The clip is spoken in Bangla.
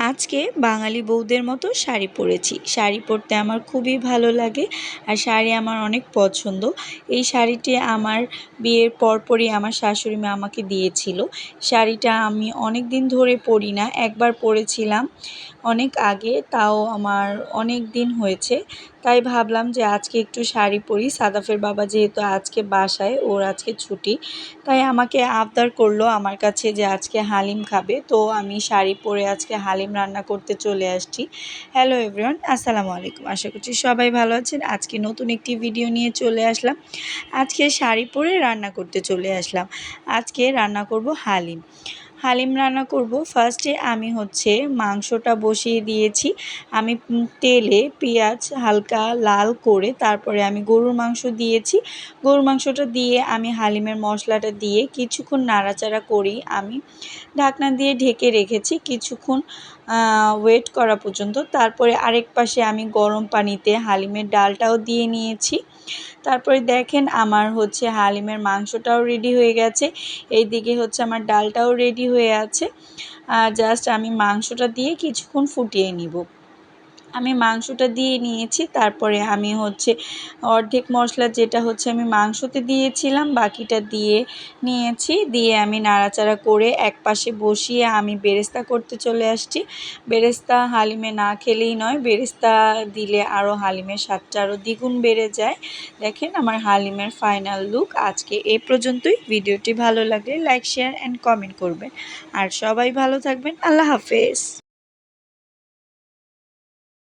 আজকে বাঙালি বউদের মতো শাড়ি পরেছি। শাড়ি পরতে আমার খুবই ভালো লাগে আর শাড়ি আমার অনেক পছন্দ। এই শাড়িটি আমার বিয়ের পরপরই আমার শাশুড়ি মা আমাকে দিয়েছিল। শাড়িটা আমি অনেক দিন ধরে পরি না, একবার পরেছিলাম অনেক আগে, তাও আমার অনেক দিন হয়েছে। তাই ভাবলাম যে আজকে একটু শাড়ি পরি। সাদাফের বাবা যেহেতু আজকে বাসায়, ওর আজকে ছুটি, তাই আমাকে আবদার করলো আমার কাছে যে আজকে হালিম খাবে। তো আমি শাড়ি পরে আজকে হালিম রান্না করতে চলে আসছি। হ্যালো এভরিওয়ান, আসসালামু আলাইকুম। আশা করছি সবাই ভালো আছেন। আজকে নতুন একটি ভিডিও নিয়ে চলে আসলাম। আজকে শাড়ি পরে রান্না করতে চলে আসলাম। আজকে রান্না করব হালিম রান্না করব। ফার্স্টে আমি মাংসটা বসিয়ে দিয়েছি। আমি তেলে পেঁয়াজ হালকা লাল করে তারপরে আমি গরুর মাংস দিয়েছি। গরুর মাংসটা দিয়ে আমি হালিমের মশলাটা দিয়ে কিছুক্ষণ নাড়াচাড়া করি। আমি ঢাকনা দিয়ে ঢেকে রেখেছি কিছুক্ষণ ওয়েট করা পর্যন্ত। তারপরে আরেক পাশে আমি গরম পানিতে হালিমের ডালটাও দিয়ে নিয়েছি। তারপরে দেখেন আমার হালিমের মাংসটাও রেডি হয়ে গেছে। এইদিকে আমার ডালটাও রেডি হয়ে আছে। জাস্ট আমি মাংসটা দিয়ে কিছুক্ষণ ফুটিয়ে নিব। আমি মাংসটা দিয়ে নিয়েছি। তারপরে আমি অর্ধেক মশলা যেটা আমি মাংসতে দিয়েছিলাম, বাকিটা দিয়ে নিয়েছি। দিয়ে আমি নাড়াচাড়া করে এক পাশে বসিয়ে আমি বেরেস্তা করতে চলে আসছি। বেরেস্তা হালিমে না খেলেই নয়, বেরেস্তা দিলে আরও হালিমের স্বাদটা আরও দ্বিগুণ বেড়ে যায়। দেখেন আমার হালিমের ফাইনাল লুক। আজকে এই পর্যন্তই। ভিডিওটি ভালো লাগলে লাইক, শেয়ার অ্যান্ড কমেন্ট করবেন। আর সবাই ভালো থাকবেন। আল্লাহ হাফেজ।